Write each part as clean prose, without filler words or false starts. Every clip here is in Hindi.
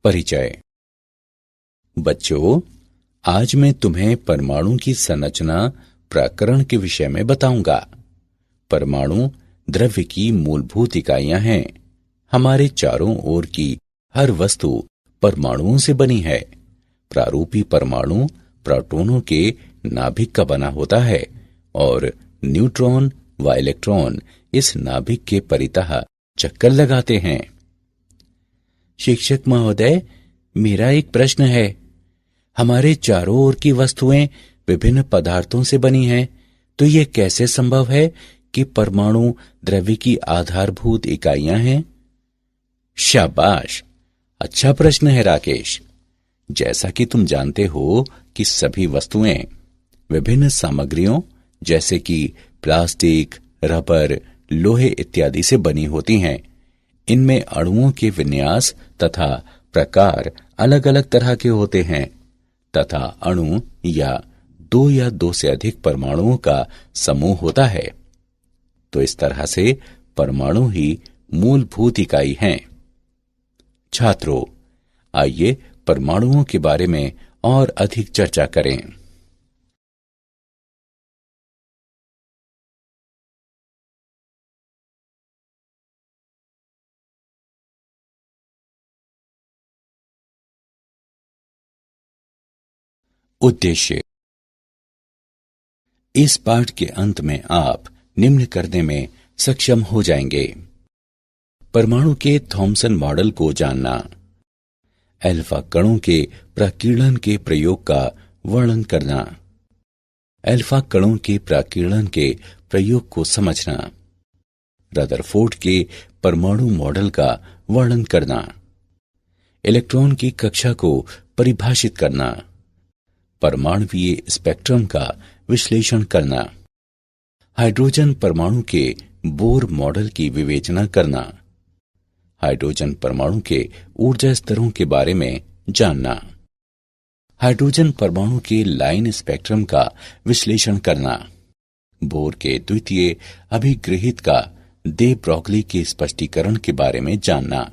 परिचय। बच्चों, आज मैं तुम्हें परमाणु की संरचना प्रकरण के विषय में बताऊंगा। परमाणु द्रव्य की मूलभूत इकाइयां हैं। हमारे चारों ओर की हर वस्तु परमाणुओं से बनी है। प्रारूपी परमाणु प्रोटॉनों के नाभिक का बना होता है और न्यूट्रॉन व इलेक्ट्रॉन इस नाभिक के परितः चक्कर लगाते हैं। शिक्षक महोदय, मेरा एक प्रश्न है। हमारे चारों ओर की वस्तुएं विभिन्न पदार्थों से बनी हैं, तो यह कैसे संभव है कि परमाणु द्रव्य की आधारभूत इकाइयां हैं? शाबाश, अच्छा प्रश्न है राकेश। जैसा कि तुम जानते हो कि सभी वस्तुएं विभिन्न सामग्रियों जैसे कि प्लास्टिक, रबर, लोहे इत्यादि से बनी होती हैं। इनमें अणुओं के विन्यास तथा प्रकार अलग अलग तरह के होते हैं तथा अणु या दो से अधिक परमाणुओं का समूह होता है। तो इस तरह से परमाणु ही मूलभूत इकाई हैं। छात्रों, आइए परमाणुओं के बारे में और अधिक चर्चा करें। उद्देश्य। इस पाठ के अंत में आप निम्न करने में सक्षम हो जाएंगे। परमाणु के थॉमसन मॉडल को जानना, अल्फा कणों के प्रकीर्णन के प्रयोग का वर्णन करना, अल्फा कणों के प्रकीर्णन के प्रयोग को समझना, रदरफोर्ड के परमाणु मॉडल का वर्णन करना, इलेक्ट्रॉन की कक्षा को परिभाषित करना, परमाणुवीय स्पेक्ट्रम का विश्लेषण करना, हाइड्रोजन परमाणु के बोर मॉडल की विवेचना करना, हाइड्रोजन परमाणु के ऊर्जा स्तरों के बारे में जानना, हाइड्रोजन परमाणु के लाइन स्पेक्ट्रम का विश्लेषण करना, बोर के द्वितीय अभिगृहित का दे ब्रॉगली के स्पष्टीकरण के बारे में जानना।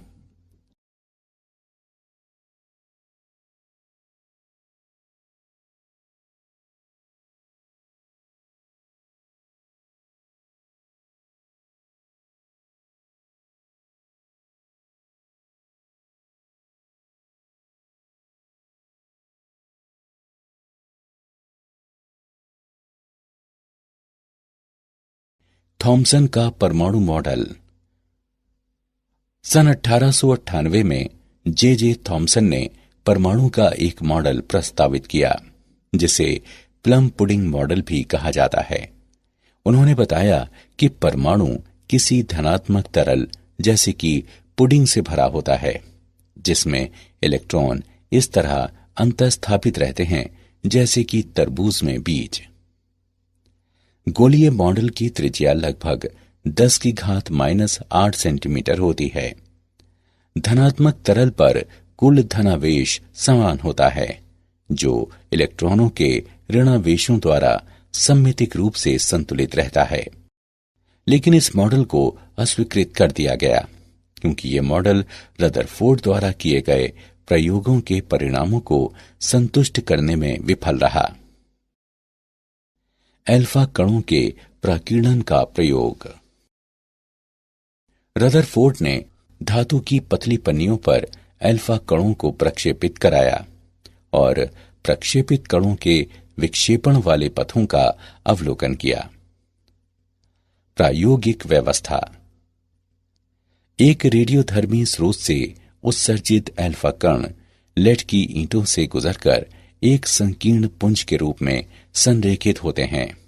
थॉमसन का परमाणु मॉडल। सन 1898 में जे थॉमसन ने परमाणु का एक मॉडल प्रस्तावित किया, जिसे प्लम पुडिंग मॉडल भी कहा जाता है। उन्होंने बताया कि परमाणु किसी धनात्मक तरल जैसे कि पुडिंग से भरा होता है, जिसमें इलेक्ट्रॉन इस तरह अंतःस्थापित रहते हैं जैसे कि तरबूज में बीज। गोलीय मॉडल की त्रिज्या लगभग 10⁻⁻8 सेंटीमीटर होती है। धनात्मक तरल पर कुल धनावेश समान होता है, जो इलेक्ट्रॉनों के ऋणावेशों द्वारा सममितिक रूप से संतुलित रहता है। लेकिन इस मॉडल को अस्वीकृत कर दिया गया, क्योंकि यह मॉडल रदरफोर्ड द्वारा किए गए प्रयोगों के परिणामों को संतुष्ट करने में विफल रहा। अल्फा कणों के प्रकीर्णन का प्रयोग। रदरफोर्ड ने धातु की पतली पन्नियों पर अल्फा कणों को प्रक्षेपित कराया और प्रक्षेपित कणों के विक्षेपण वाले पथों का अवलोकन किया। प्रायोगिक व्यवस्था। एक रेडियोधर्मी स्रोत से उत्सर्जित अल्फा कण लेड की ईंटों से गुजरकर एक संकीर्ण पुंज के रूप में संरेखित होते हैं।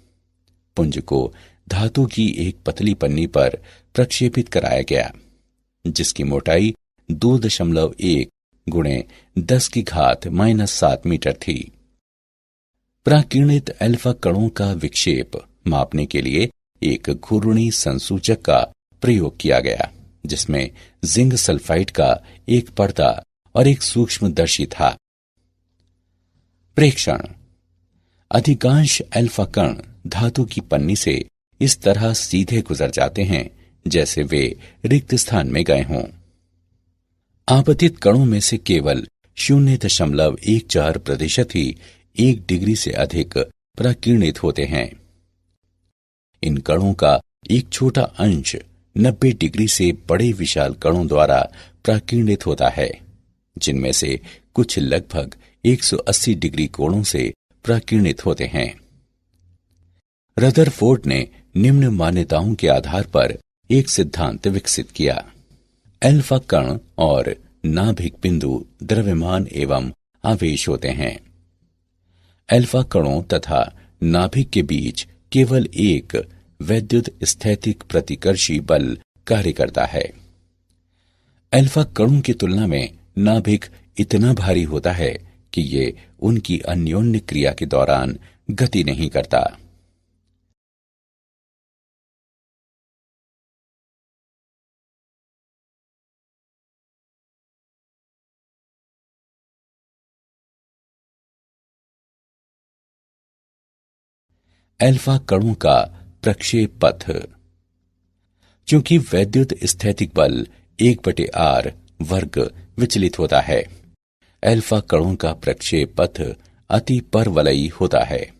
पुंज को धातु की एक पतली पन्नी पर प्रक्षेपित कराया गया, जिसकी मोटाई 2.1 गुणे 10⁻⁷ मीटर थी। प्राकीर्णित अल्फा कणों का विक्षेप मापने के लिए एक घूर्णी संसूचक का प्रयोग किया गया, जिसमें जिंक सल्फाइड का एक पर्दा और एक सूक्ष्मदर्शी था। प्रेक्षण। अधिकांश अल्फा कण धातु की पन्नी से इस तरह सीधे गुजर जाते हैं जैसे वे रिक्त स्थान में गए हों। आपतित कणों में से केवल 0.14% ही 1 डिग्री से अधिक प्रकीर्णित होते हैं। इन कणों का एक छोटा अंश 90 डिग्री से बड़े विशाल कणों द्वारा प्रकीर्णित होता है, जिनमें से कुछ लगभग 180 डिग्री कोणों से प्रकीर्णित होते हैं। रदरफोर्ड ने निम्न मान्यताओं के आधार पर एक सिद्धांत विकसित किया। अल्फा कण और नाभिक बिंदु द्रव्यमान एवं आवेश होते हैं। अल्फा कणों तथा नाभिक के बीच केवल एक वैद्युत स्थैतिक प्रतिकर्षी बल कार्य करता है। अल्फा कणों की तुलना में नाभिक इतना भारी होता है कि ये उनकी अन्योन्य क्रिया के दौरान गति नहीं करता। अल्फा कणों का प्रक्षेप पथ। चूंकि वैद्युत स्थैतिक बल 1/r वर्ग विचलित होता है, अल्फा कणों का प्रक्षेप पथ अति परवलयी होता है,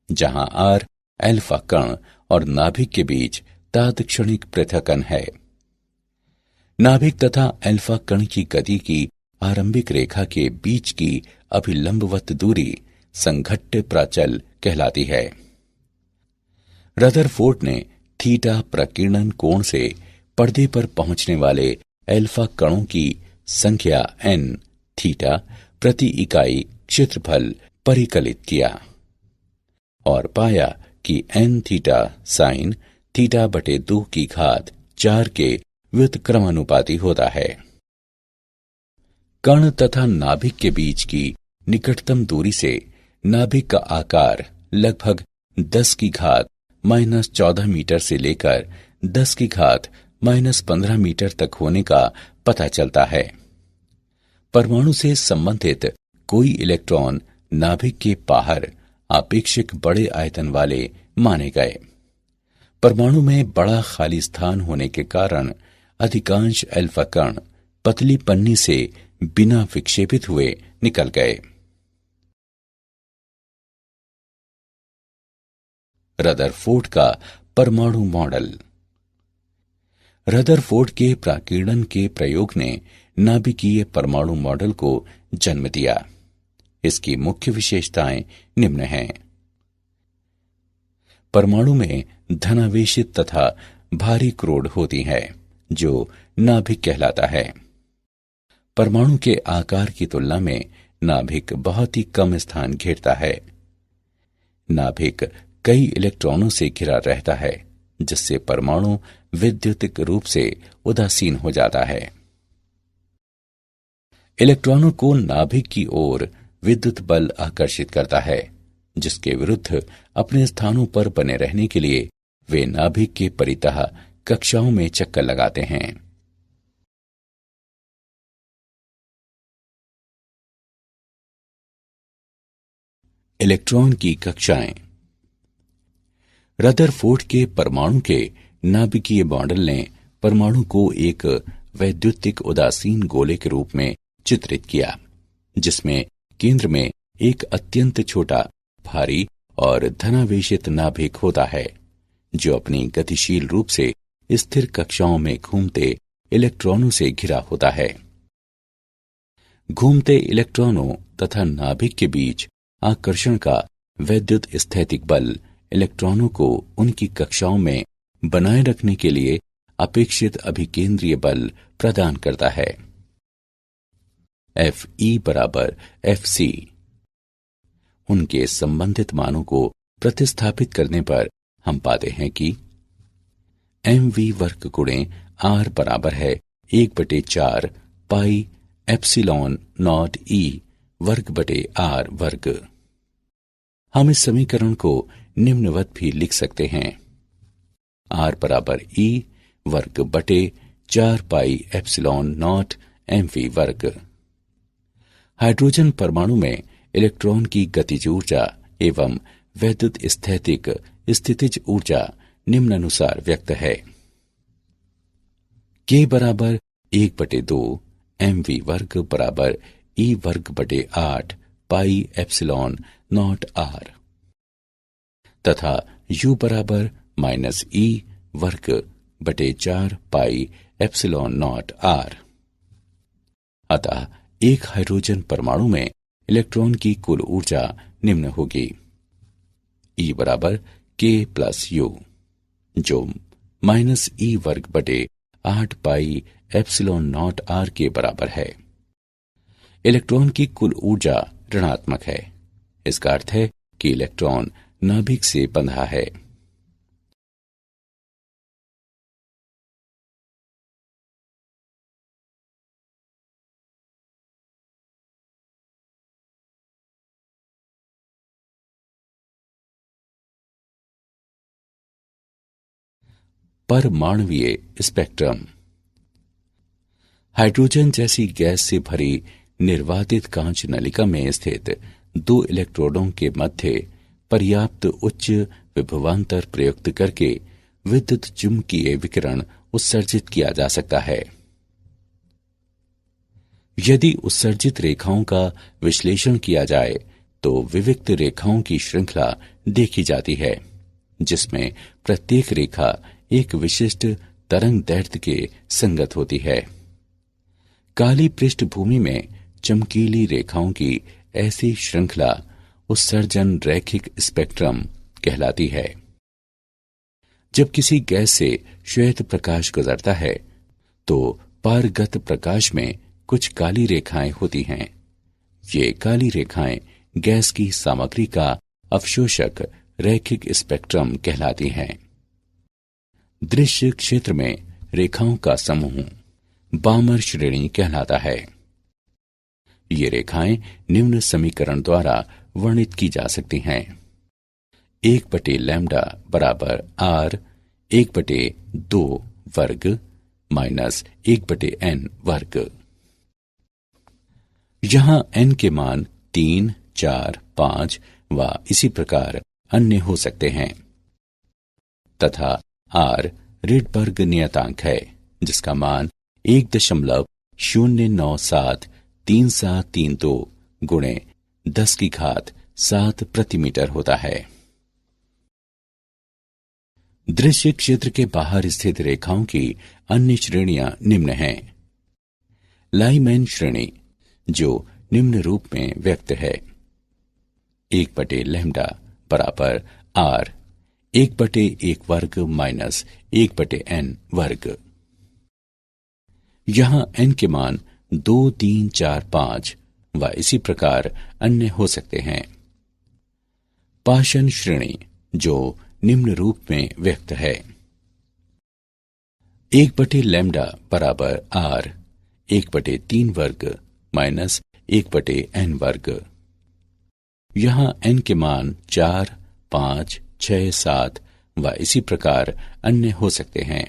जहां r अल्फा कण और नाभिक के बीच तात्क्षणिक पृथक्कन है। नाभिक तथा अल्फा कण की गति की आरंभिक रेखा के बीच की अभिलंबवत दूरी संघट्ट प्राचल कहलाती है। रदरफोर्ड ने थीटा प्रकीर्णन कोण से पर्दे पर पहुंचने वाले अल्फा कणों की संख्या n थीटा प्रति इकाई क्षेत्रफल परिकलित किया और पाया कि n थीटा साइन थीटा बटे 2 की घात 4 के व्युत्क्रमानुपाती होता है। कण तथा नाभिक के बीच की निकटतम दूरी से नाभिक का आकार लगभग 10 की घात -14 मीटर से लेकर 10 की घात -15 मीटर तक होने का पता चलता है। परमाणु से संबंधित कोई इलेक्ट्रॉन नाभिक के बाहर आपेक्षिक बड़े आयतन वाले माने गए। परमाणु में बड़ा खाली स्थान होने के कारण अधिकांश अल्फा कण पतली पन्नी से बिना विक्षेपित हुए निकल गए। रदरफोर्ड का परमाणु मॉडल। रदरफोर्ड के प्रकीर्णन के प्रयोग ने नाभिकीय परमाणु मॉडल को जन्म दिया। इसकी मुख्य विशेषताएं निम्न हैं। परमाणु में धनावेशित तथा भारी क्रोड होती है, जो नाभिक कहलाता है। परमाणु के आकार की तुलना में नाभिक बहुत ही कम स्थान घेरता है। नाभिक कई इलेक्ट्रॉनों से घिरा रहता है, जिससे परमाणु विद्युतिक रूप से उदासीन हो जाता है। इलेक्ट्रॉनों को नाभिक की ओर विद्युत बल आकर्षित करता है, जिसके विरुद्ध अपने स्थानों पर बने रहने के लिए वे नाभिक के परितः कक्षाओं में चक्कर लगाते हैं। इलेक्ट्रॉन की कक्षाएं। रदरफोर्ड के परमाणु के नाभिकीय मॉडल ने परमाणु को एक वैद्युतिक उदासीन गोले के रूप में चित्रित किया, जिसमें केंद्र में एक अत्यंत छोटा, भारी और धनावेशित नाभिक होता है, जो अपनी गतिशील रूप से स्थिर कक्षाओं में घूमते इलेक्ट्रॉनों से घिरा होता है। घूमते इलेक्ट्रॉनों तथा नाभिक के बीच आकर्षण का वैद्युत स्थैतिक बल इलेक्ट्रॉनों को उनकी कक्षाओं में बनाए रखने के लिए अपेक्षित अभिकेंद्रीय बल प्रदान करता है। Fe बराबर Fc। उनके संबंधित मानों को प्रतिस्थापित करने पर हम पाते हैं कि mv वर्ग गुणे r बराबर है 1/4 पाई एप्सिलॉन नॉट e वर्ग बटे r वर्ग। हम इस समीकरण को निम्नवत भी लिख सकते हैं। r बराबर e वर्ग बटे 4 पाई एप्सिलॉन नॉट mv वर्ग। हाइड्रोजन परमाणु में इलेक्ट्रॉन की गतिज ऊर्जा एवं वैद्युत स्थैतिक स्थितिज ऊर्जा निम्नानुसार व्यक्त है। K बराबर 1/2 mv वर्ग बराबर e वर्ग बटे 8 पाई एप्सिलॉन नॉट r तथा u बराबर माइनस e वर्ग बटे 4 पाई एप्सिलॉन नॉट r। अतः एक हाइड्रोजन परमाणु में इलेक्ट्रॉन की कुल ऊर्जा निम्न होगी: E बराबर k प्लस यू, जो माइनस ई वर्ग बटे 8 पाई एप्सिलॉन नॉट r के बराबर है। इलेक्ट्रॉन की कुल ऊर्जा ऋणात्मक है। इसका अर्थ है कि इलेक्ट्रॉन नाभिक से बंधा है। परमाणुवीय स्पेक्ट्रम। हाइड्रोजन जैसी गैस से भरी निर्वातित कांच नलिका में स्थित दो इलेक्ट्रोडों के मध्य पर्याप्त उच्च विभवांतर प्रयुक्त करके विद्युत चुम्बकीय विकिरण उत्सर्जित किया जा सकता है। यदि उत्सर्जित रेखाओं का विश्लेषण किया जाए तो विविक्त रेखाओं की श्रृंखला देखी जाती है, जिसमें प्रत्येक रेखा एक विशिष्ट तरंग दैर्ध्य के संगत होती है। काली पृष्ठभूमि में चमकीली रेखाओं की ऐसी श्रृंखला उत्सर्जन रैखिक स्पेक्ट्रम कहलाती है। जब किसी गैस से श्वेत प्रकाश गुजरता है तो पारगत प्रकाश में कुछ काली रेखाएं होती हैं। ये काली रेखाएं गैस की सामग्री का अवशोषक रैखिक स्पेक्ट्रम कहलाती हैं। दृश्य क्षेत्र में रेखाओं का समूह बामर श्रेणी कहलाता है। ये रेखाएं निम्न समीकरण द्वारा वर्णित की जा सकती हैं: 1/लैम्डा बराबर r 1/2 वर्ग माइनस 1/n वर्ग। यहां n के मान 3, 4, 5 व इसी प्रकार अन्य हो सकते हैं तथा r रिडबर्ग नियतांक है, जिसका मान 1.0973732 गुणे 10⁻7 प्रति मीटर होता है। दृश्य क्षेत्र के बाहर स्थित रेखाओं की अन्य श्रेणियां निम्न हैं: लाइमैन श्रेणी, जो निम्न रूप में व्यक्त है: 1/लैम्डा बराबर r 1/1 वर्ग माइनस 1/n वर्ग। यहां n के मान 2, 3, 4, 5 व इसी प्रकार अन्य हो सकते हैं। पाषाण श्रेणी, जो निम्न रूप में व्यक्त है: 1/लैम्डा बराबर r 1/3 वर्ग माइनस 1/n वर्ग। यहां n के मान 4, 5, 6, 7 व इसी प्रकार अन्य हो सकते हैं।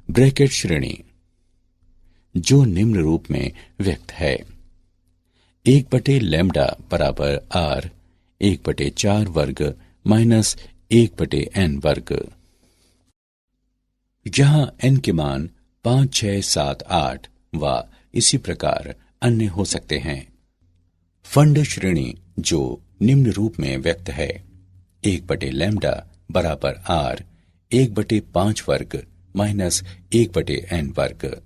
ब्रैकेट श्रेणी, जो निम्न रूप में व्यक्त है: 1/लैम्डा बराबर r 1/4 वर्ग माइनस 1/n वर्ग। जहां n के मान 5, 6, 7, 8 व इसी प्रकार अन्य हो सकते हैं। फंड श्रेणी, जो निम्न रूप में व्यक्त है: 1/लैम्डा बराबर r 1/5 वर्ग माइनस 1/n वर्ग।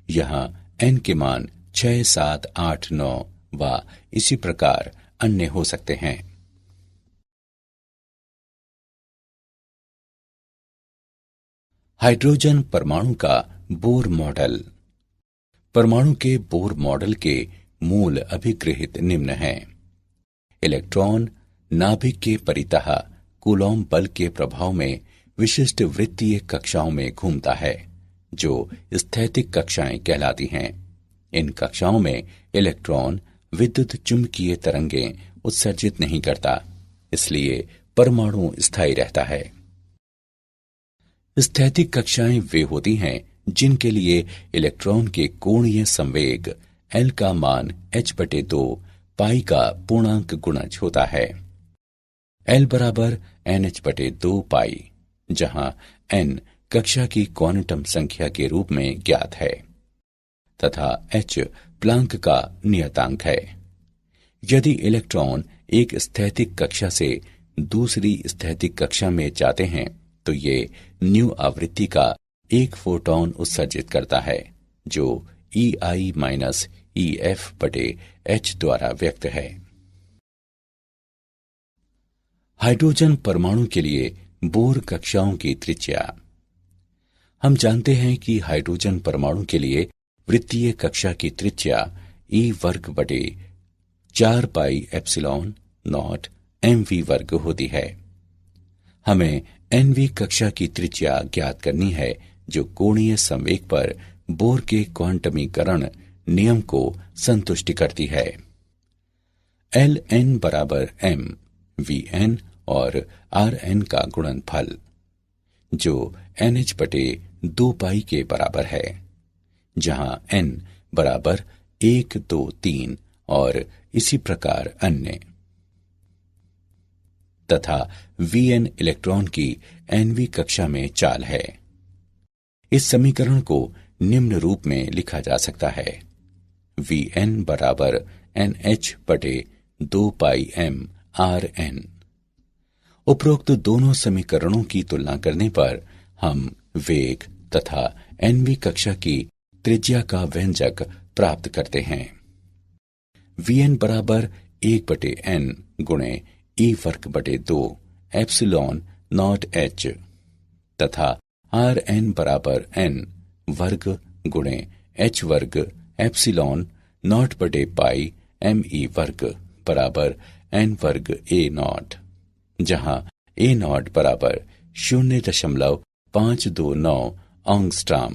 यहां n के मान 6, 7, 8, 9 व इसी प्रकार अन्य हो सकते हैं। हाइड्रोजन परमाणु का बोर मॉडल। परमाणु के बोर मॉडल के मूल अभिगृहित निम्न हैं: इलेक्ट्रॉन नाभिक के परितः कूलॉम बल के प्रभाव में विशिष्ट वृत्तीय कक्षाओं में घूमता है, जो स्थैतिक कक्षाएं कहलाती हैं। इन कक्षाओं में इलेक्ट्रॉन विद्युत चुम्बकीय तरंगें उत्सर्जित नहीं करता, इसलिए परमाणु स्थायी रहता है। स्थैतिक कक्षाएं वे होती हैं जिनके लिए इलेक्ट्रॉन के कोणीय संवेग L का मान h/2 पाई का पूर्णांक गुणज होता है। L बराबर nh/2 पाई, जहां n कक्षा की क्वांटम संख्या के रूप में ज्ञात है। तथा h प्लांक का नियतांक है। यदि इलेक्ट्रॉन एक स्थैतिक कक्षा से दूसरी स्थैतिक कक्षा में जाते हैं तो ये न्यू आवृत्ति का एक फोटॉन उत्सर्जित करता है, जो EI माइनस EF बटे h द्वारा व्यक्त है। हाइड्रोजन परमाणु के लिए बोर कक्षाओं की त्रिज्या। हम जानते हैं कि हाइड्रोजन परमाणु के लिए वृत्तीय कक्षा की त्रिज्या E वर्ग बटे 4 पाई एप्सिलॉन नॉट mv वर्ग होती है। हमें nv कक्षा की त्रिज्या ज्ञात करनी है, जो कोणीय संवेग पर बोर के क्वांटमीकरण नियम को संतुष्ट करती है। Ln बराबर m Vn और Rn का गुणनफल, जो NH बटे 2 पाई के बराबर है, जहां n बराबर 1, 2, 3 और इसी प्रकार अन्य, तथा Vn इलेक्ट्रॉन की nv कक्षा में चाल है। इस समीकरण को निम्न रूप में लिखा जा सकता है। Vn बराबर NH बटे 2 पाई m Rn। उपरोक्त दोनों समीकरणों की तुलना करने पर हम वेग तथा nv कक्षा की त्रिज्या का व्यंजक प्राप्त करते हैं। Vn बराबर 1 बटे n गुणे E वर्ग बटे 2 एप्सिलॉन नॉट h तथा Rn बराबर n वर्ग गुणे h वर्ग एप्सिलॉन नॉट बटे पाई me वर्ग बराबर n वर्ग a नॉट, जहां a नॉट बराबर 0.529 एंगस्ट्रॉम।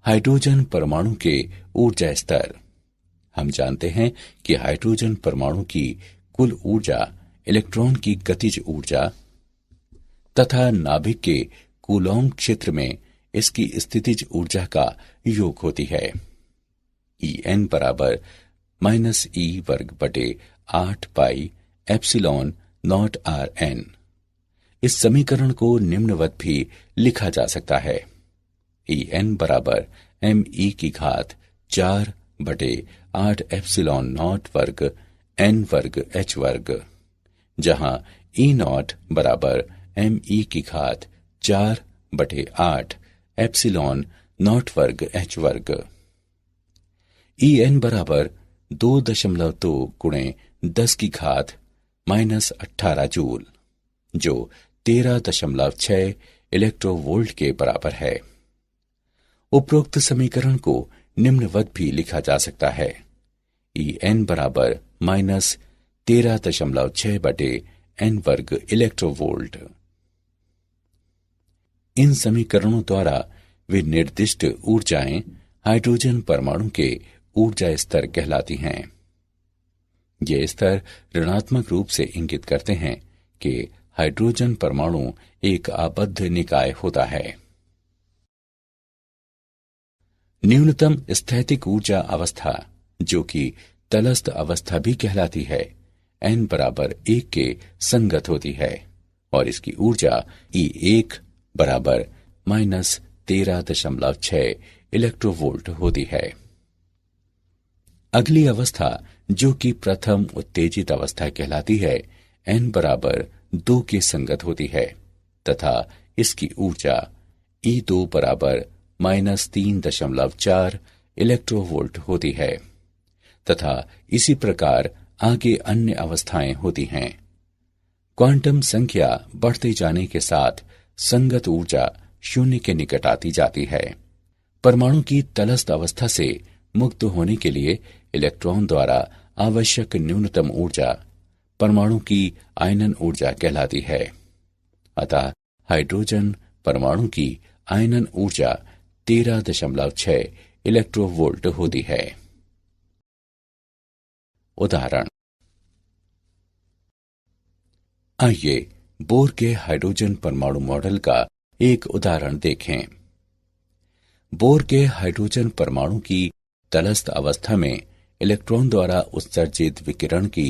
हाइड्रोजन परमाणु के ऊर्जा स्तर। हम जानते हैं कि हाइड्रोजन परमाणु की कुल ऊर्जा इलेक्ट्रॉन की गतिज ऊर्जा तथा नाभिक के कूलॉम क्षेत्र में इसकी स्थितिज ऊर्जा का योग होती है। En बराबर माइनस E वर्ग बटे 8 पाई एप्सिलॉन नॉट Rn। इस समीकरण को निम्नवत भी लिखा जा सकता है। En बराबर me की घात 4 बटे 8 एप्सिलॉन नॉट वर्ग n वर्ग h वर्ग, जहां E नॉट बराबर me की घात 4 बटे 8 एप्सिलॉन नॉट वर्ग h वर्ग। En बराबर 2.2 गुणे 10 की घात माइनस 18 जूल, जो 13.6 इलेक्ट्रोवोल्ट के बराबर है। उपरोक्त समीकरण को निम्नवत भी लिखा जा सकता है। En बराबर माइनस 13.6 बटे n वर्ग इलेक्ट्रोवोल्ट। इन समीकरणों द्वारा वे निर्दिष्ट ऊर्जाएं हाइड्रोजन परमाणु के ऊर्जा स्तर कहलाती हैं। ये स्तर ऋणात्मक रूप से इंगित करते हैं कि हाइड्रोजन परमाणु एक आबद्ध निकाय होता है। न्यूनतम स्थैतिक ऊर्जा अवस्था, जो कि तलस्थ अवस्था भी कहलाती है, n बराबर 1 के संगत होती है और इसकी ऊर्जा E1 बराबर माइनस 13.6 इलेक्ट्रोवोल्ट होती है। अगली अवस्था, जो कि प्रथम उत्तेजित अवस्था कहलाती है, n बराबर 2 के संगत होती है तथा इसकी ऊर्जा E2 बराबर माइनस 3.4 इलेक्ट्रोवोल्ट होती है तथा इसी प्रकार आगे अन्य अवस्थाएं होती हैं। क्वांटम संख्या बढ़ते जाने के साथ संगत ऊर्जा शून्य के निकट आती जाती है। परमाणु की तलस्थ अवस्था से मुक्त होने के लिए इलेक्ट्रॉन द्वारा आवश्यक न्यूनतम ऊर्जा परमाणु की आयनन ऊर्जा कहलाती है। अतः हाइड्रोजन परमाणु की आयनन ऊर्जा 13.6 इलेक्ट्रोवोल्ट होती है। उदाहरण। आइए बोर के हाइड्रोजन परमाणु मॉडल का एक उदाहरण देखें। बोर के हाइड्रोजन परमाणु की तलस्थ अवस्था में इलेक्ट्रॉन द्वारा उत्सर्जित विकिरण की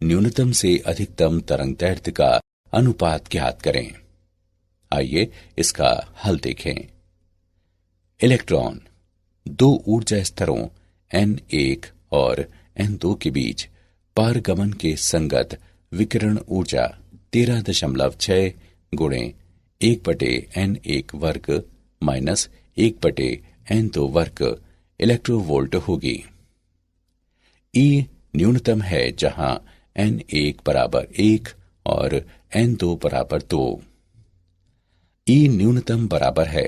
न्यूनतम से अधिकतम तरंगदैर्घ्य का अनुपात ज्ञात करें। आइए इसका हल देखें। इलेक्ट्रॉन दो ऊर्जा स्तरों N1 और N2 के बीच पारगमन के संगत विकिरण ऊर्जा 13.6 गुणे 1/N1 वर्ग माइनस 1/N2 वर्ग इलेक्ट्रोवोल्ट होगी। E न्यूनतम है जहां N1 बराबर 1 और N2 बराबर 2। E न्यूनतम बराबर है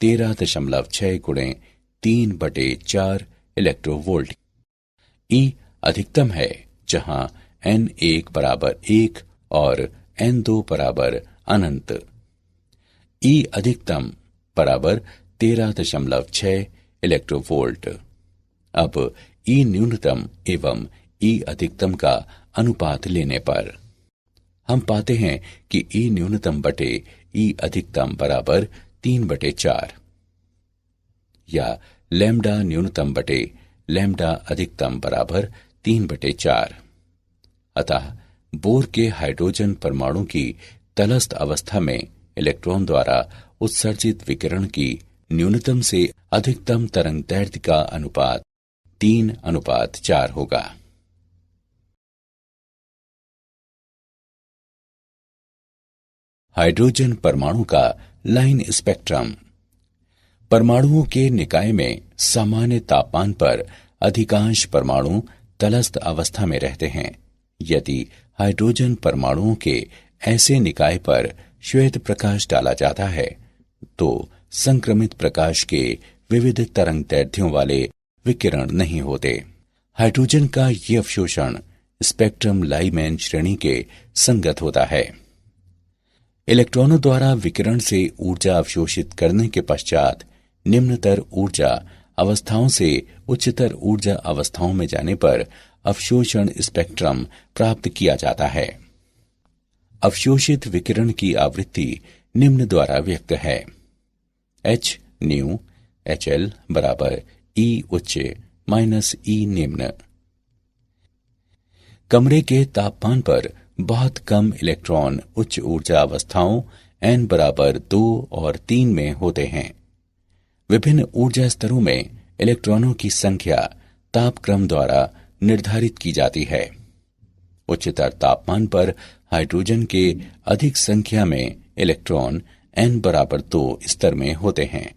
13.6 गुणे 3/4 इलेक्ट्रोवोल्ट। E अधिकतम है जहां N1 बराबर 1 और N2 बराबर अनंत। E अधिकतम बराबर 13.6 इलेक्ट्रोवोल्ट। अब E न्यूनतम एवं E अधिकतम का अनुपात लेने पर हम पाते हैं कि E न्यूनतम बटे E अधिकतम बराबर 3/4 या लैम्डा न्यूनतम बटे लैम्डा अधिकतम बराबर 3/4। अतः बोर के हाइड्रोजन परमाणु की तलस्थ अवस्था में इलेक्ट्रॉन द्वारा उत्सर्जित विकिरण की न्यूनतम से अधिकतम तरंगदैर्घ्य का अनुपात 3:4 होगा। हाइड्रोजन परमाणु का लाइन स्पेक्ट्रम। परमाणुओं के निकाय में सामान्य तापमान पर अधिकांश परमाणु तलस्थ अवस्था में रहते हैं। यदि हाइड्रोजन परमाणुओं के ऐसे निकाय पर श्वेत प्रकाश डाला जाता है तो संक्रमित प्रकाश के विविध तरंगदैर्ध्यों वाले विकिरण नहीं होते। हाइड्रोजन का ये अवशोषण स्पेक्ट्रम लाइमैन श्रेणी के संगत होता है। इलेक्ट्रॉनों द्वारा विकिरण से ऊर्जा अवशोषित करने के पश्चात निम्नतर ऊर्जा अवस्थाओं से उच्चतर ऊर्जा अवस्थाओं में जाने पर अवशोषण स्पेक्ट्रम प्राप्त किया जाता है। अवशोषित विकिरण की आवृत्ति निम्न द्वारा व्यक्त है। h न्यू HL बराबर E उच्च माइनस E निम्न। कमरे के तापमान पर बहुत कम इलेक्ट्रॉन उच्च ऊर्जा अवस्थाओं N बराबर 2 और 3 में होते हैं। विभिन्न ऊर्जा स्तरों में इलेक्ट्रॉनों की संख्या तापक्रम द्वारा निर्धारित की जाती है। उच्चतर तापमान पर हाइड्रोजन के अधिक संख्या में इलेक्ट्रॉन N बराबर 2 स्तर में होते हैं।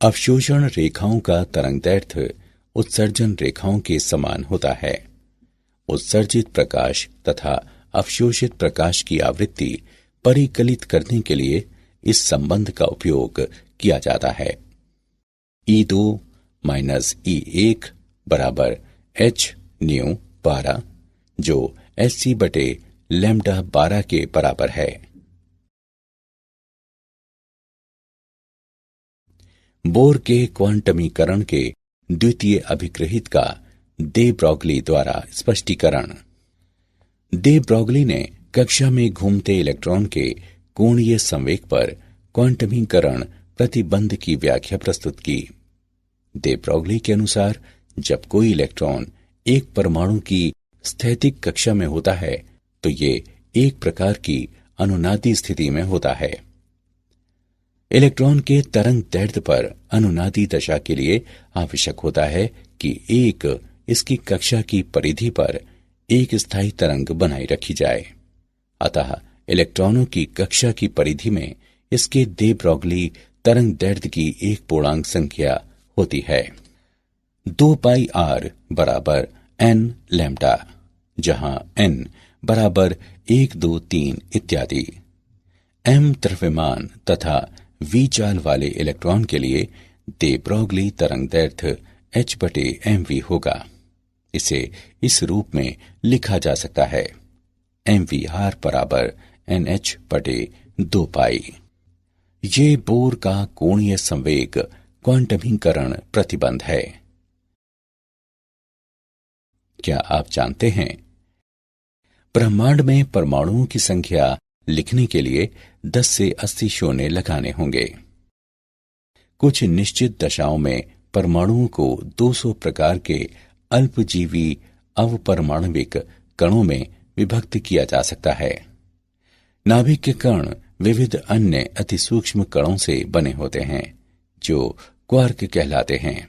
अवशोषण रेखाओं का तरंगदैर्घ्य उत्सर्जन रेखाओं के समान होता है। उत्सर्जित प्रकाश तथा अवशोषित प्रकाश की आवृत्ति परिकलित करने के लिए इस संबंध का उपयोग किया जाता है। E2 माइनस E1 बराबर h न्यू 12 जो Hc बटे लैम्डा 12 के बराबर है। बोर के क्वांटमीकरण के द्वितीय अभिग्रहित का दे ब्रॉगली द्वारा स्पष्टीकरण। दे ब्रॉगली ने कक्षा में घूमते इलेक्ट्रॉन के कोणीय संवेग पर क्वांटमीकरण प्रतिबंध की व्याख्या प्रस्तुत की। दे ब्रॉगली के अनुसार जब कोई इलेक्ट्रॉन एक परमाणु की स्थैतिक कक्षा में होता है तो ये एक प्रकार की अनुनादी स्थिति में होता है। इलेक्ट्रॉन के तरंग दैर्ध्य पर अनुनादी दशा के लिए आवश्यक होता है कि एक इसकी कक्षा की परिधि पर एक स्थायी तरंग बनाई रखी जाए। अतः इलेक्ट्रॉनों की कक्षा की परिधि में इसके दे ब्रॉगली तरंग दैर्ध्य की एक पूर्णांक संख्या होती है। 2πr बराबर n लैम्डा, जहां n बराबर 1, 2, 3 इत्यादि। m द्रव्यमान तथा v चाल वाले इलेक्ट्रॉन के लिए दे ब्रॉगली तरंग दैर्ध्य h बटे mv होगा। इसे इस रूप में लिखा जा सकता है mvr बराबर nh बटे 2π। ये बोर का कोणीय संवेग क्वांटमीकरण प्रतिबंध है। क्या आप जानते हैं ब्रह्मांड में परमाणुओं की संख्या लिखने के लिए 10 से 80 शून्य लगाने होंगे। कुछ निश्चित दशाओं में परमाणुओं को 200 प्रकार के अल्पजीवी अवपरमाणविक कणों में विभक्त किया जा सकता है। नाभिक के कण विविध अन्य अतिसूक्ष्म कणों से बने होते हैं जो क्वार्क कहलाते हैं।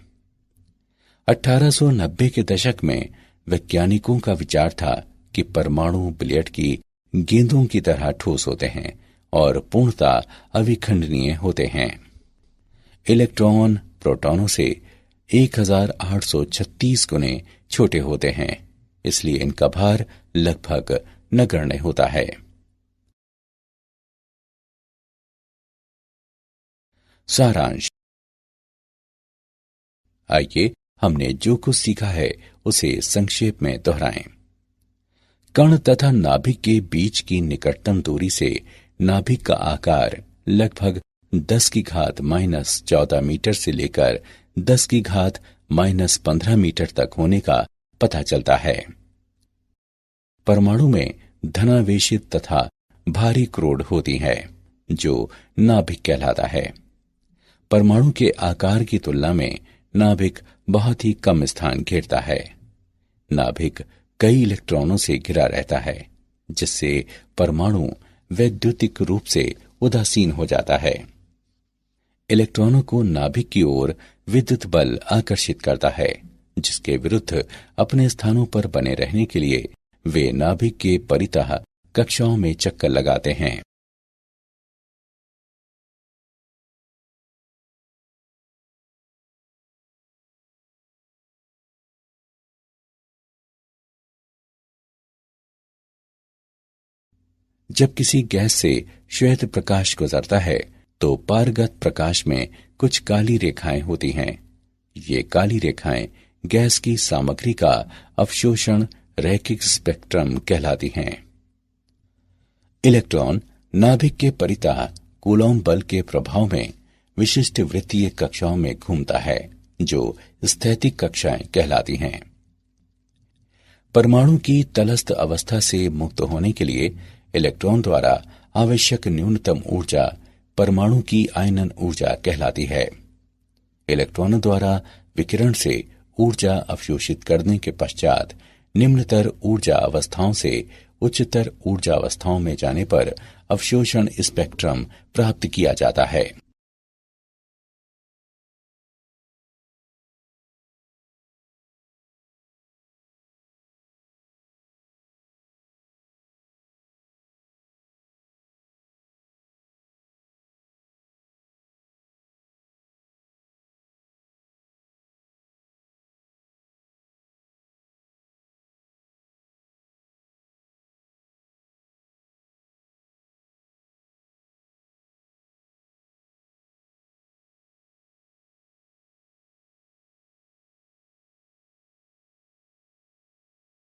1890 के दशक में वैज्ञानिकों का विचार था कि परमाणु बिलियर्ड की गेंदों की तरह ठोस होते हैं और पूर्णतः अविखंडनीय होते हैं। इलेक्ट्रॉन प्रोटॉनों से 1836 गुने छोटे होते हैं, इसलिए इनका भार लगभग नगण्य होता है। सारांश। आइए हमने जो कुछ सीखा है उसे संक्षेप में दोहराएं। कण तथा नाभिक के बीच की निकटतम दूरी से नाभिक का आकार लगभग 10 की घात -14 मीटर से लेकर 10 की घात -15 मीटर तक होने का पता चलता है। परमाणु में धनावेशित तथा भारी क्रोड होती है जो नाभिक कहलाता है। परमाणु के आकार की तुलना में नाभिक बहुत ही कम स्थान घेरता है। नाभिक कई इलेक्ट्रॉनों से घिरा रहता है, जिससे परमाणु वैद्युतिक रूप से उदासीन हो जाता है। इलेक्ट्रॉनों को नाभिक की ओर विद्युत बल आकर्षित करता है, जिसके विरुद्ध अपने स्थानों पर बने रहने के लिए वे नाभिक के परितः कक्षाओं में चक्कर लगाते हैं। जब किसी गैस से श्वेत प्रकाश गुजरता है तो पारगत प्रकाश में कुछ काली रेखाएं होती हैं। ये काली रेखाएं गैस की सामग्री का अवशोषण रैखिक स्पेक्ट्रम कहलाती हैं। इलेक्ट्रॉन नाभिक के परितः कूलॉम बल के प्रभाव में विशिष्ट वृत्तीय कक्षाओं में घूमता है, जो स्थैतिक कक्षाएं कहलाती हैं। परमाणु की तलस्थ अवस्था से मुक्त होने के लिए इलेक्ट्रॉन द्वारा आवश्यक न्यूनतम ऊर्जा परमाणु की आयनन ऊर्जा कहलाती है। इलेक्ट्रॉनों द्वारा विकिरण से ऊर्जा अवशोषित करने के पश्चात निम्नतर ऊर्जा अवस्थाओं से उच्चतर ऊर्जा अवस्थाओं में जाने पर अवशोषण स्पेक्ट्रम प्राप्त किया जाता है।